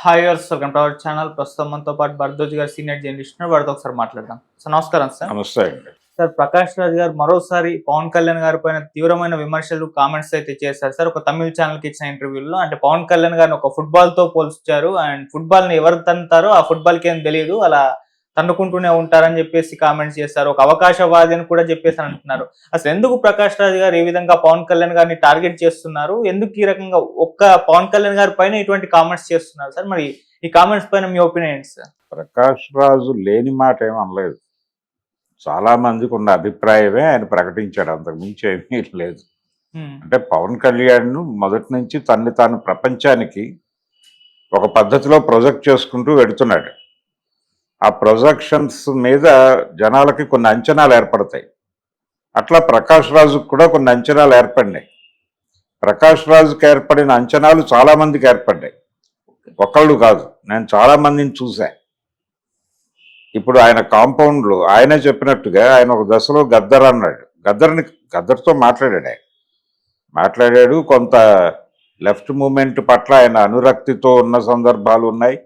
Hi yours welcome to our channel. ప్రస్తుతం మనతో పాటు భరద్వాజ్ గారు సీనియర్ జర్నలిస్ట్ ఉన్నారు. వారితో ఒకసారి మాట్లాడదాం. సార్ నమస్కారం సార్. నమస్తే అండి. సార్ ప్రకాష్ రాజ్ గారు మరోసారి పవన్ కళ్యాణ్ గారి పైన తీవ్రమైన విమర్శలు కామెంట్స్ అయితే చేశారు సార్. ఒక తమిళ ఛానల్ కి ఇచ్చిన ఇంటర్వ్యూలో అంటే పవన్ కళ్యాణ్ గారిని ఒక ఫుట్బాల్ తో పోల్చారు. అండ్ ఫుట్బాల్ ని ఎవరు తంతారో ఆ ఫుట్బాల్ కి ఏం తెలియదు, అలా తన్నుకుంటూనే ఉంటారని చెప్పేసి కామెంట్స్ చేస్తారు. ఒక అవకాశవాది అని కూడా చెప్పేసి అంటున్నారు. అసలు ఎందుకు ప్రకాష్ రాజ్ గారు ఈ విధంగా పవన్ కళ్యాణ్ గారిని టార్గెట్ చేస్తున్నారు? ఎందుకు ఈ రకంగా ఒక్క పవన్ కళ్యాణ్ గారి పైన ఇటువంటి కామెంట్స్ చేస్తున్నారు సార్? మరి ఈ కామెంట్స్ పైన మీ ఒపీనియన్ ఏంటి సార్? ప్రకాష్ రాజు లేని మాట ఏం అనలేదు. చాలా మందికి ఉన్న అభిప్రాయమే ఆయన ప్రకటించాడు, అంతకు మించి ఏమీ లేదు. అంటే పవన్ కళ్యాణ్ మొదటి నుంచి తన్ని తాను ప్రపంచానికి ఒక పద్ధతిలో ప్రొజెక్ట్ చేసుకుంటూ వెడుతున్నాడు. ఆ ప్రొజెక్షన్స్ మీద జనాలకి కొన్ని అంచనాలు ఏర్పడతాయి. అట్లా ప్రకాష్ రాజుకు కూడా కొన్ని అంచనాలు ఏర్పడినాయి. ప్రకాష్ రాజుకి ఏర్పడిన అంచనాలు చాలా మందికి ఏర్పడ్డాయి, ఒకళ్ళు కాదు. నేను చాలా మందిని చూసా. ఇప్పుడు ఆయన కాంపౌండ్లో ఆయనే చెప్పినట్టుగా ఆయన ఒక దశలో గద్దర్ అన్నాడు. గద్దర్తో మాట్లాడాడు. కొంత లెఫ్ట్ మూమెంట్ పట్ల ఆయన అనురక్తితో ఉన్న సందర్భాలు ఉన్నాయి.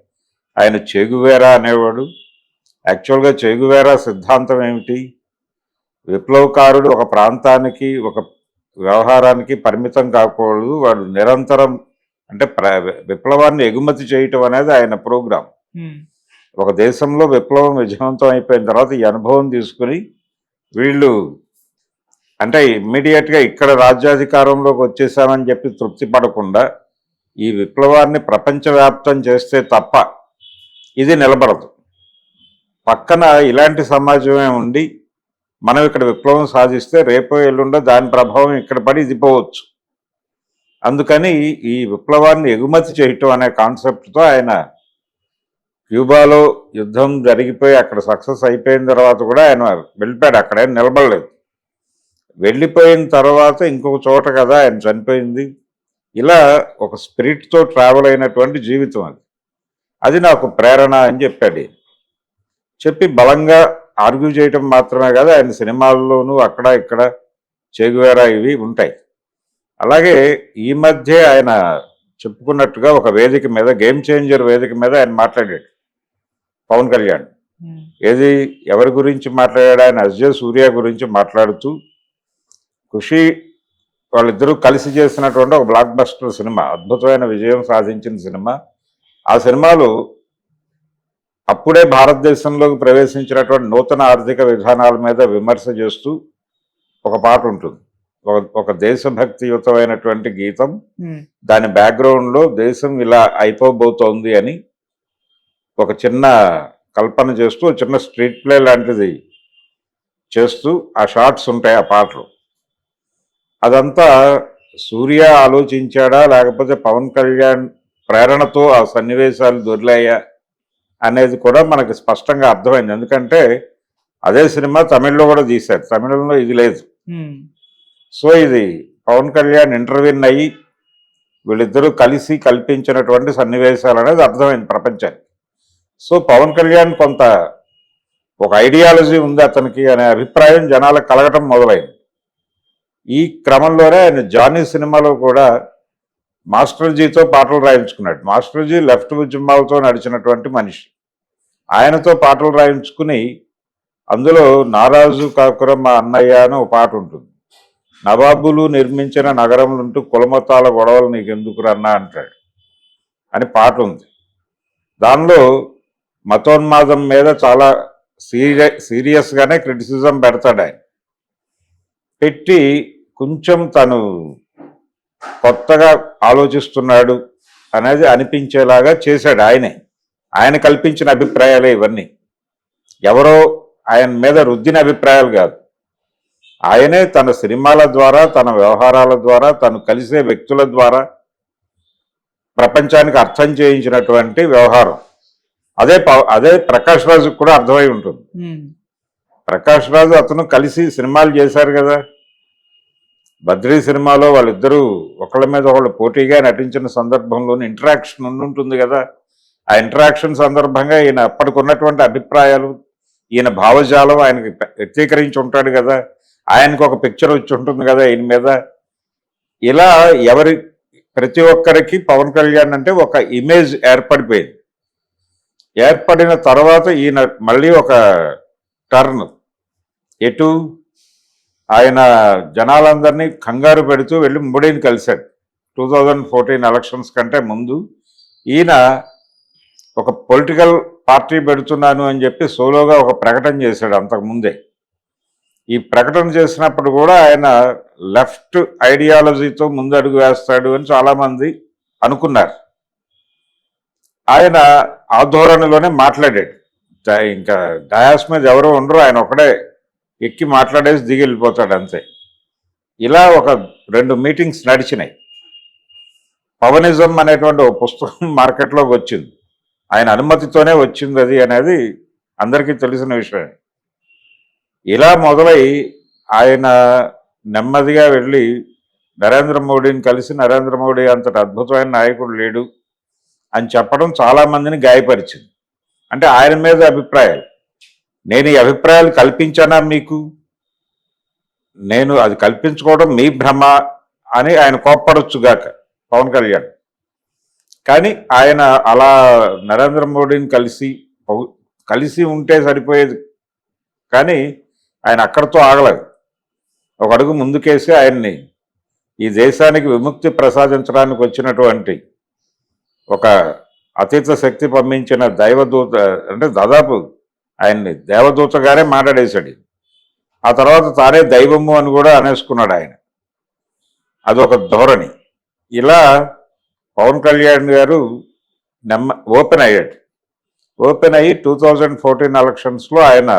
ఆయన చెగువేరా అనేవాడు. యాక్చువల్గా చెగువేరా సిద్ధాంతం ఏమిటి? విప్లవకారుడు ఒక ప్రాంతానికి ఒక వ్యవహారానికి పరిమితం కాకూడదు, వాడు నిరంతరం అంటే విప్లవాన్ని ఎగుమతి చేయటం అనేది ఆయన ప్రోగ్రాం. ఒక దేశంలో విప్లవం విజయవంతం అయిపోయిన తర్వాత ఈ అనుభవం తీసుకుని వీళ్ళు అంటే ఇమ్మీడియట్గా ఇక్కడ రాజ్యాధికారంలోకి వచ్చేసామని చెప్పి తృప్తి పడకుండా ఈ విప్లవాన్ని ప్రపంచవ్యాప్తం చేస్తే తప్ప ఇది నిలబడదు. పక్కన ఇలాంటి సమాజమే ఉండి మనం ఇక్కడ విప్లవం సాధిస్తే రేపో ఎల్లుండో దాని ప్రభావం ఇక్కడ పడి ఇది పోవచ్చు. అందుకని ఈ విప్లవాన్ని ఎగుమతి చేయటం అనే కాన్సెప్ట్తో ఆయన క్యూబాలో యుద్ధం జరిగిపోయి అక్కడ సక్సెస్ అయిపోయిన తర్వాత కూడా ఆయన వెళ్ళిపోయాడు, అక్కడేం నిలబడలేదు. వెళ్ళిపోయిన తర్వాత ఇంకొక చోట కదా ఆయన చనిపోయింది. ఇలా ఒక స్పిరిట్తో ట్రావెల్ అయినటువంటి జీవితం అది నాకు ప్రేరణ అని చెప్పాడు. చెప్పి బలంగా ఆర్గ్యూ చేయటం మాత్రమే కాదు, ఆయన సినిమాల్లోనూ అక్కడ ఇక్కడ చెగువేరా ఇవి ఉంటాయి. అలాగే ఈ మధ్య ఆయన చెప్పుకున్నట్టుగా ఒక వేదిక మీద, గేమ్ చేంజర్ వేదిక మీద ఆయన మాట్లాడాడు పవన్ కళ్యాణ్. ఏది ఎవరి గురించి మాట్లాడాడు? ఆయన అజయ్ సూర్య గురించి మాట్లాడుతూ ఖుషి వాళ్ళిద్దరూ కలిసి చేసినటువంటి ఒక బ్లాక్ బస్టర్ సినిమా, అద్భుతమైన విజయం సాధించిన సినిమా. ఆ సినిమాలో అప్పుడే భారతదేశంలోకి ప్రవేశించినటువంటి నూతన ఆర్థిక విధానాల మీద విమర్శ చేస్తూ ఒక పాట ఉంటుంది, ఒక దేశభక్తియుతమైనటువంటి గీతం. దాని బ్యాక్గ్రౌండ్లో దేశం ఇలా అయిపోబోతోంది అని ఒక చిన్న కల్పన చేస్తూ చిన్న స్ట్రీట్ ప్లే లాంటిది చేస్తూ ఆ షార్ట్స్ ఉంటాయి ఆ పాటలు. అదంతా సూర్య ఆలోచించాడా లేకపోతే పవన్ కళ్యాణ్ ప్రేరణతో ఆ సన్నివేశాలు దొరిలాయా అనేది కూడా మనకి స్పష్టంగా అర్థమైంది. ఎందుకంటే అదే సినిమా తమిళ్లో కూడా తీశారు, తమిళంలో ఇది లేదు. సో ఇది పవన్ కళ్యాణ్ ఇంటర్వ్యూన్ అయ్యి వీళ్ళిద్దరూ కలిసి కల్పించినటువంటి సన్నివేశాలు అనేది అర్థమైంది ప్రపంచానికి. సో పవన్ కళ్యాణ్ కొంత ఒక ఐడియాలజీ ఉంది అతనికి అనే అభిప్రాయం జనాలకు కలగటం మొదలైంది. ఈ క్రమంలోనే ఆయన జానీ సినిమాలో కూడా మాస్టర్జీతో పాటలు రాయించుకున్నాడు. మాస్టర్జీ లెఫ్ట్ ఉద్యమాలతో నడిచినటువంటి మనిషి. ఆయనతో పాటలు రాయించుకుని అందులో నారాజు కాకురం మా అన్నయ్య అని ఒక పాట ఉంటుంది. నవాబులు నిర్మించిన నగరంలుంటూ కులమతాల గొడవలు నీకెందుకు రన్నా అంటాడు అని పాట ఉంది. దానిలో మతోన్మాదం మీద చాలా సీరియస్గానే క్రిటిసిజం పెడతాడు. ఆయన పెట్టి కొంచెం తను కొత్తగా ఆలోచిస్తున్నాడు అనేది అనిపించేలాగా చేశాడు. ఆయన కల్పించిన అభిప్రాయాలే ఇవన్నీ. ఎవరో ఆయన మీద రుద్దిన అభిప్రాయాలు కాదు. ఆయనే తన సినిమాల ద్వారా, తన వ్యవహారాల ద్వారా, తను కలిసే వ్యక్తుల ద్వారా ప్రపంచానికి అర్థం చేయించినటువంటి వ్యవహారం. అదే ప్రకాష్ రాజుకు కూడా అర్థమై ఉంటుంది. ప్రకాష్ రాజు అతను కలిసి సినిమాలు చేశారు కదా. బద్రీ సినిమాలో వాళ్ళిద్దరూ ఒకళ్ళ మీద ఒకళ్ళు పోటీగా నటించిన సందర్భంలోని ఇంటరాక్షన్ ఉంటుంది కదా. ఆ ఇంటరాక్షన్ సందర్భంగా ఈయన అప్పటికున్నటువంటి అభిప్రాయాలు, ఈయన భావజాలం ఆయనకి వ్యక్తీకరించి ఉంటాడు కదా. ఆయనకు ఒక పిక్చర్ వచ్చి ఉంటుంది కదా ఈయన మీద. ఇలా ప్రతి ఒక్కరికి పవన్ కళ్యాణ్ అంటే ఒక ఇమేజ్ ఏర్పడిపోయింది. ఏర్పడిన తర్వాత ఈయన మళ్ళీ ఒక టర్న్ ఎటు ఆయన జనాలందరినీ కంగారు పెడుతూ వెళ్ళి మోడీని కలిశాడు 2014 ఎలక్షన్స్ కంటే ముందు. ఈయన ఒక పొలిటికల్ పార్టీ పెడుతున్నాను అని చెప్పి సోలోగా ఒక ప్రకటన చేశాడు అంతకుముందే. ఈ ప్రకటన చేసినప్పుడు కూడా ఆయన లెఫ్ట్ ఐడియాలజీతో ముందడుగు వేస్తాడు అని చాలామంది అనుకున్నారు. ఆయన ఆ ధోరణిలోనే మాట్లాడాడు. ఇంకా డయాస్ మీద ఎవరో ఉండరు, ఆయన ఒకడే ఎక్కి మాట్లాడేసి దిగి వెళ్ళిపోతాడు అంతే. ఇలా ఒక 2 మీటింగ్స్ నడిచినాయి. పవనిజం అనేటువంటి ఒక పుస్తకం మార్కెట్లోకి వచ్చింది. ఆయన అనుమతితోనే వచ్చింది అది అనేది అందరికీ తెలిసిన విషయం. ఇలా మొదలై ఆయన నెమ్మదిగా వెళ్ళి నరేంద్ర మోడీని కలిసి నరేంద్ర మోడీ అంతటి అద్భుతమైన నాయకుడు లేడు అని చెప్పడం చాలామందిని గాయపరిచింది. అంటే ఆయన మీద అభిప్రాయాలు, నేను ఈ అభిప్రాయాలు కల్పించానా మీకు, నేను అది కల్పించుకోవడం మీ భ్రమ అని ఆయన కోప్పడొచ్చుగాక పవన్ కళ్యాణ్. కానీ ఆయన అలా నరేంద్ర మోడీని కలిసి ఉంటే సరిపోయేది, కానీ ఆయన అక్కడితో ఆగలేదు. ఒక అడుగు ముందుకేసి ఆయన్ని ఈ దేశానికి విముక్తి ప్రసాదించడానికి వచ్చినటువంటి ఒక అతీత శక్తి పంపించిన దైవదూత, అంటే దాదాపు ఆయన్ని దేవదూతగానే మాట్లాడేశాడు. ఆ తర్వాత తానే దైవము అని కూడా అనేసుకున్నాడు ఆయన. అదొక ధోరణి. ఇలా పవన్ కళ్యాణ్ గారు ఓపెన్ అయ్యాడు. ఓపెన్ అయ్యి 2014 ఎలక్షన్స్లో ఆయన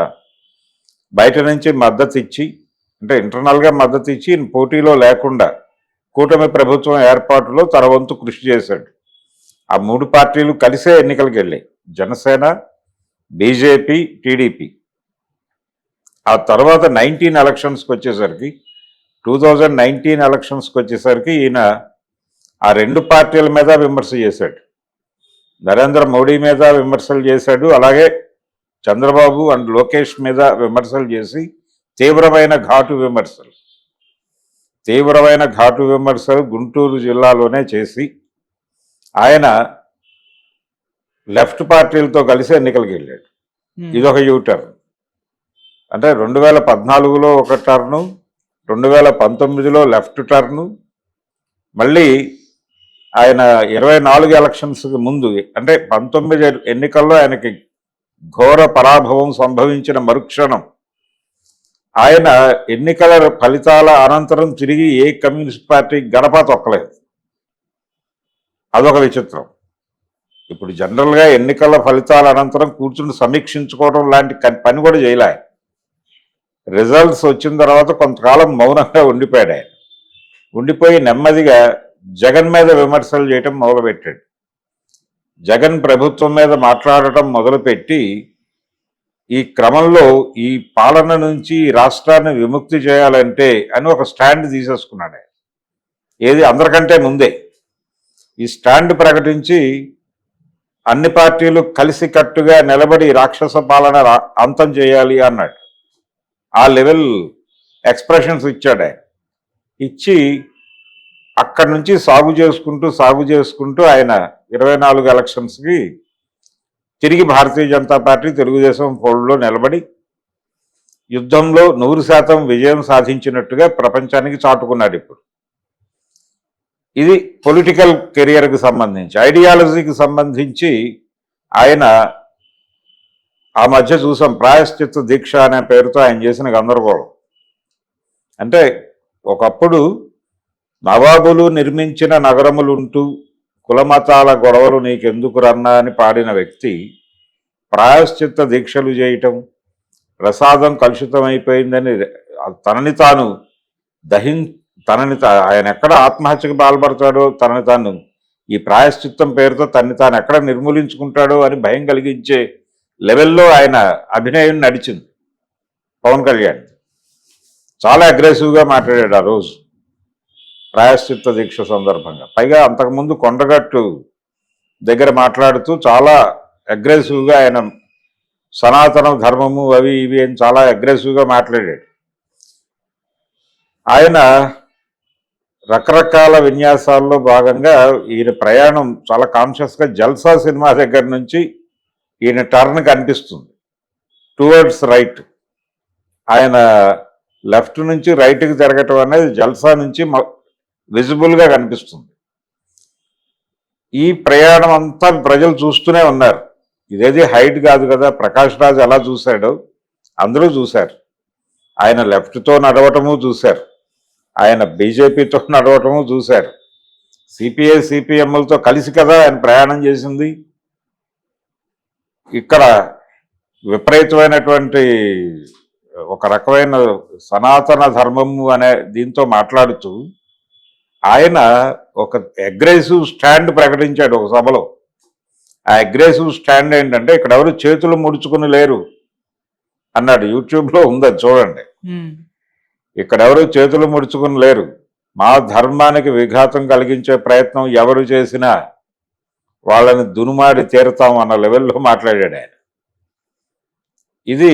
బయట నుంచి మద్దతు ఇచ్చి, అంటే ఇంటర్నల్గా మద్దతు ఇచ్చి పోటీలో లేకుండా కూటమి ప్రభుత్వం ఏర్పాటులో తన వంతు కృషి చేశాడు. ఆ 3 పార్టీలు కలిసే ఎన్నికలకు వెళ్ళాయి, జనసేన, బీజేపీ, టీడీపీ. ఆ తర్వాత 2019 ఎలక్షన్స్కి వచ్చేసరికి ఈయన ఆ 2 పార్టీల మీద విమర్శ చేశాడు. నరేంద్ర మోడీ మీద విమర్శలు చేశాడు, అలాగే చంద్రబాబు అండ్ లోకేష్ మీద విమర్శలు చేసి తీవ్రమైన ఘాటు విమర్శలు గుంటూరు జిల్లాలోనే చేసి ఆయన లెఫ్ట్ పార్టీలతో కలిసి ఎన్నికలకు వెళ్ళాడు. ఇదొక యూటర్న్. అంటే 2014లో ఒక టర్ను, 2019లో లెఫ్ట్ టర్ను, మళ్ళీ ఆయన 24 ఎలక్షన్స్కి ముందు అంటే 19 ఎన్నికల్లో ఆయనకి ఘోర పరాభవం సంభవించిన మరుక్షణం ఆయన ఎన్నికల ఫలితాల అనంతరం తిరిగి ఏ కమ్యూనిస్ట్ పార్టీ గడప తొక్కలేదు. అదొక విచిత్రం. ఇప్పుడు జనరల్గా ఎన్నికల ఫలితాల అనంతరం కూర్చుని సమీక్షించుకోవడం లాంటి పని కూడా చేయలే. రిజల్ట్స్ వచ్చిన తర్వాత కొంతకాలం మౌనంగా ఉండిపోయాడు ఆయన. ఉండిపోయి నెమ్మదిగా జగన్ మీద విమర్శలు చేయటం మొదలుపెట్టాడు. జగన్ ప్రభుత్వం మీద మాట్లాడటం మొదలుపెట్టి ఈ క్రమంలో ఈ పాలన నుంచి రాష్ట్రాన్ని విముక్తి చేయాలంటే అని ఒక స్టాండ్ తీసేసుకున్నాడు. ఏది అందరికంటే ముందే ఈ స్టాండ్ ప్రకటించి అన్ని పార్టీలు కలిసికట్టుగా నిలబడి రాక్షస పాలన అంతం చేయాలి అన్నాడు. ఆ లెవెల్ ఎక్స్ప్రెషన్స్ ఇచ్చాడు ఆయన. ఇచ్చి అక్కడి నుంచి సాగు చేసుకుంటూ ఆయన 24 ఎలక్షన్స్కి తిరిగి భారతీయ జనతా పార్టీ తెలుగుదేశం ఫోల్డ్లో నిలబడి యుద్ధంలో 100% విజయం సాధించినట్టుగా ప్రపంచానికి చాటుకున్నాడు. ఇప్పుడు ఇది పొలిటికల్ కెరియర్కి సంబంధించి. ఐడియాలజీకి సంబంధించి ఆయన ఆ మధ్య చూసాం, ప్రాయశ్చిత్త దీక్ష అనే పేరుతో ఆయన చేసిన గందరగోళం. అంటే ఒకప్పుడు నవాబులు నిర్మించిన నగరములుంటూ కులమతాల గొడవలు నీకెందుకు రన్నా అని పాడిన వ్యక్తి ప్రాయశ్చిత్త దీక్షలు చేయటం, ప్రసాదం కలుషితమైపోయిందని ఆయన ఎక్కడ ఆత్మహత్యకు పాల్పడతాడో, తనని తాను ఈ ప్రాయశ్చిత్తం పేరుతో తాను ఎక్కడ నిర్మూలించుకుంటాడో అని భయం కలిగించే లెవెల్లో ఆయన అభినయం నడిచింది పవన్ కళ్యాణ్. చాలా అగ్రెసివ్గా మాట్లాడాడు ఆ రోజు ప్రాయశ్చిత్త దీక్ష సందర్భంగా. పైగా అంతకుముందు కొండగట్టు దగ్గర మాట్లాడుతూ చాలా అగ్రెసివ్గా ఆయన సనాతన ధర్మము అవి ఇవి అని చాలా అగ్రెసివ్గా మాట్లాడాడు. ఆయన రకరకాల విన్యాసాల్లో భాగంగా ఈయన ప్రయాణం చాలా కాన్షియస్గా జల్సా సినిమా దగ్గర నుంచి ఈయన టర్న్ కనిపిస్తుంది టువర్డ్స్ రైట్. ఆయన లెఫ్ట్ నుంచి రైట్కి జరగటం అనేది జల్సా నుంచి విజిబుల్గా కనిపిస్తుంది. ఈ ప్రయాణం అంతా ప్రజలు చూస్తూనే ఉన్నారు. ఇదేది హైట్ కాదు కదా, ప్రకాష్ రాజ్ ఎలా చూశాడో అందరూ చూశారు. ఆయన లెఫ్ట్తో నడవటము చూశారు, ఆయన బీజేపీతో నడవటము చూశారు, సిపిఐ సిపిఎంలతో కలిసి కదా ఆయన ప్రయాణం చేసింది. ఇక్కడ విపరీతమైనటువంటి ఒక రకమైన సనాతన ధర్మము అనే దీంతో మాట్లాడుతూ ఆయన ఒక అగ్రెసివ్ స్టాండ్ ప్రకటించాడు ఒక సభలో. ఆ అగ్రెసివ్ స్టాండ్ ఏంటంటే ఇక్కడ ఎవరు చేతులు ముడుచుకుని లేరు అన్నాడు. యూట్యూబ్లో ఉంది, అది చూడండి. ఇక్కడ ఎవరు చేతులు ముడుచుకుని లేరు, మా ధర్మానికి విఘాతం కలిగించే ప్రయత్నం ఎవరు చేసినా వాళ్ళని దునుమాడి తీరుతాం అన్న లెవెల్లో మాట్లాడాడు ఆయన. ఇది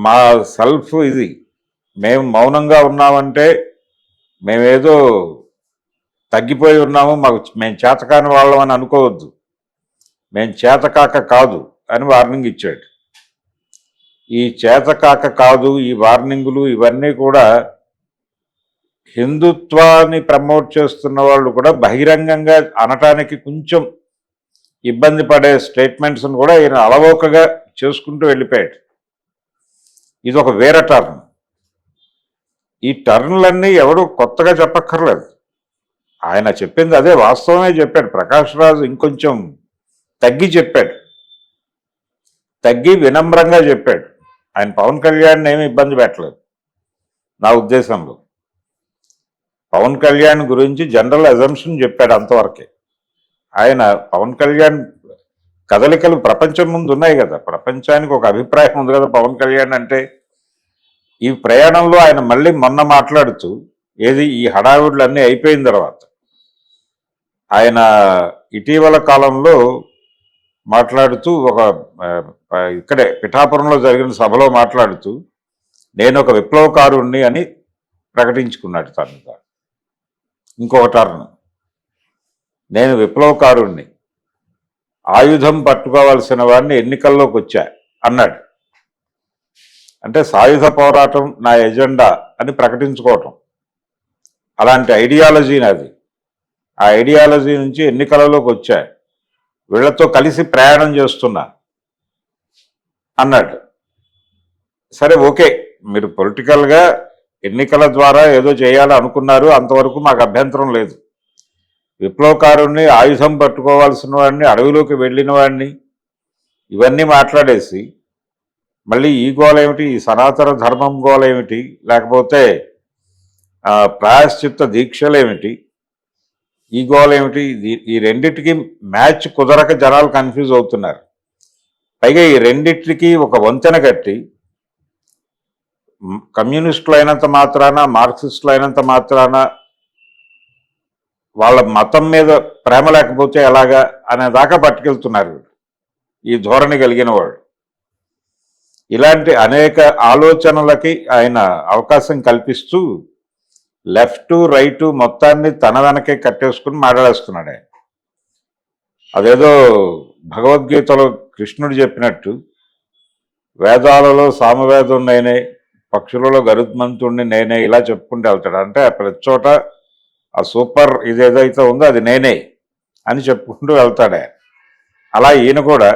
మా సెల్ఫ్, ఇది మేము మౌనంగా ఉన్నామంటే మేమేదో తగ్గిపోయి ఉన్నాము, మేము చేతకాని వాళ్ళం అని అనుకోవద్దు, మేము చేతకాక కాదు అని వార్నింగ్ ఇచ్చాడు. ఈ చేతకాక కాదు, ఈ వార్నింగులు ఇవన్నీ కూడా హిందుత్వాన్ని ప్రమోట్ చేస్తున్న వాళ్ళు కూడా బహిరంగంగా అనటానికి కొంచెం ఇబ్బంది పడే స్టేట్మెంట్స్ను కూడా ఈయన అలవోకగా చేసుకుంటూ వెళ్ళిపోయాడు. ఇది ఒక వేరే టర్న్. ఈ టర్న్లన్నీ ఎవడు కొత్తగా చెప్పక్కర్లేదు, ఆయన చెప్పింది అదే వాస్తవమే చెప్పాడు. ప్రకాష్ రాజ్ ఇంకొంచెం తగ్గి చెప్పాడు, తగ్గి వినమ్రంగా చెప్పాడు. ఆయన పవన్ కళ్యాణ్ ఏమీ ఇబ్బంది పెట్టలేదు నా ఉద్దేశంలో. పవన్ కళ్యాణ్ గురించి జనరల్ అజంప్షన్ చెప్పాడు అంతవరకే. ఆయన పవన్ కళ్యాణ్ కదలికలు ప్రపంచం ముందు ఉన్నాయి కదా, ప్రపంచానికి ఒక అభిప్రాయం ఉంది కదా పవన్ కళ్యాణ్ అంటే. ఈ ప్రయాణంలో ఆయన మళ్ళీ మొన్న మాట్లాడుతూ ఏది ఈ హడావుడులు అన్నీ అయిపోయిన తర్వాత ఆయన ఇటీవల కాలంలో మాట్లాడుతూ ఒక ఇక్కడే పిఠాపురంలో జరిగిన సభలో మాట్లాడుతూ నేను ఒక విప్లవకారుణ్ణి అని ప్రకటించుకున్నాడు తను. ఇంకొక టర్న్, నేను విప్లవకారుణ్ణి, ఆయుధం పట్టుకోవాల్సిన వాడిని ఎన్నికల్లోకి వచ్చా అన్నాడు. అంటే సాయుధ పోరాటం నా ఎజెండా అని ప్రకటించుకోవటం, అలాంటి ఐడియాలజీ నాది. ఆ ఐడియాలజీ నుంచి ఎన్నికలలోకి వచ్చా, వీళ్లతో కలిసి ప్రయాణం చేస్తున్నా అన్నాడు. సరే, ఓకే, మీరు పొలిటికల్గా ఎన్నికల ద్వారా ఏదో చేయాలి అనుకున్నారు, అంతవరకు మాకు అభ్యంతరం లేదు. విప్లవకారుణ్ణి, ఆయుధం పట్టుకోవాల్సిన వాడిని, అడవిలోకి వెళ్ళిన వాడిని, ఇవన్నీ మాట్లాడేసి మళ్ళీ ఈ గోల ఏమిటి, ఈ సనాతన ధర్మం గోల ఏమిటి, లేకపోతే ప్రాయశ్చిత్త దీక్షలేమిటి, ఈ గోల ఏమిటి, ఈ రెండిటికి మ్యాచ్ కుదరక జనాలు కన్ఫ్యూజ్ అవుతున్నారు. పైగా ఈ రెండిటికి ఒక వంతెన కట్టి కమ్యూనిస్టులు అయినంత మాత్రాన, మార్క్సిస్టులు అయినంత మాత్రాన వాళ్ళ మతం మీద ప్రేమ లేకపోతే ఎలాగా అనేదాకా పట్టుకెళ్తున్నారు ఈ ధోరణి కలిగిన వాడు. ఇలాంటి అనేక ఆలోచనలకి ఆయన అవకాశం కల్పిస్తూ లెఫ్ట్ రైటు మొత్తాన్ని తన వెనకే కట్టేసుకుని మాట్లాడేస్తున్నాడు ఆయన. అదేదో భగవద్గీతలో కృష్ణుడు చెప్పినట్టు వేదాలలో సామవేదం నేనే, పక్షులలో గరుత్మంతుడిని నేనే, ఇలా చెప్పుకుంటూ వెళ్తాడు. అంటే ప్రతి చోట ఆ సూపర్ ఇదేదైతే ఉందో అది నేనే అని చెప్పుకుంటూ వెళ్తాడే. అలా ఈయన కూడా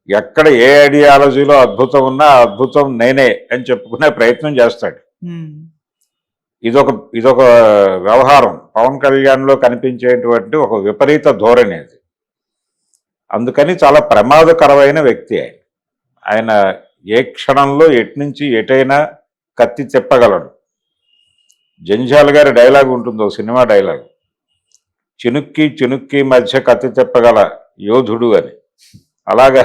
ఎక్కడ ఏ ఐడియాలజీలో అద్భుతం ఉన్నా ఆ అద్భుతం నేనే అని చెప్పుకునే ప్రయత్నం చేస్తాడు. ఇదొక వ్యవహారం పవన్ కళ్యాణ్లో కనిపించేటువంటి ఒక విపరీత ధోరణి అది. అందుకని చాలా ప్రమాదకరమైన వ్యక్తి ఆయన. ఆయన ఏ క్షణంలో ఎట్నుంచి ఎటైనా కత్తి తిప్పగలడు. జంజాల్ గారి డైలాగ్ ఉంటుందో, సినిమా డైలాగ్, చినుక్కి చినుక్కి మధ్య కత్తి తిప్పగల యోధుడు అని. అలాగా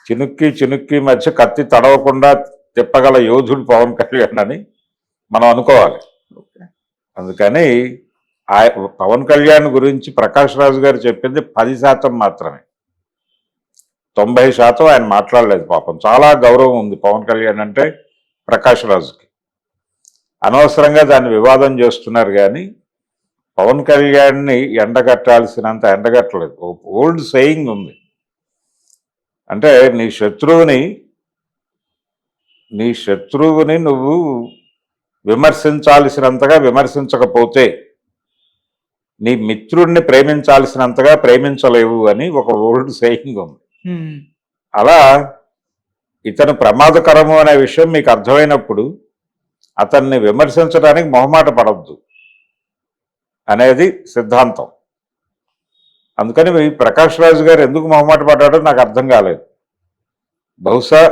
చినుక్కి చినుక్కి మధ్య కత్తి తడవకుండా తిప్పగల యోధుడు పవన్ కళ్యాణ్ అని మనం అనుకోవాలి. అందుకని పవన్ కళ్యాణ్ గురించి ప్రకాష్ రాజు గారు చెప్పింది 10% మాత్రమే, 90% ఆయన మాట్లాడలేదు. పాపం చాలా గౌరవం ఉంది పవన్ కళ్యాణ్ అంటే ప్రకాష్ రాజుకి. అనవసరంగా దాన్ని వివాదం చేస్తున్నారు కానీ పవన్ కళ్యాణ్ని ఎండగట్టాల్సినంత ఎండగట్టలేదు. ఓల్డ్ సేయింగ్ ఉంది, అంటే నీ శత్రువుని నువ్వు విమర్శించాల్సినంతగా విమర్శించకపోతే నీ మిత్రుడిని ప్రేమించాల్సినంతగా ప్రేమించలేవు అని ఒక ఓల్డ్ సేయింగ్ ఉంది. అలా ఇతను ప్రమాదకరము అనే విషయం మీకు అర్థమైనప్పుడు అతన్ని విమర్శించడానికి మొహమాట పడద్దు అనేది సిద్ధాంతం. అందుకని ప్రకాష్ రాజు గారు ఎందుకు మొహమాట పడ్డాడో నాకు అర్థం కాలేదు. బహుశా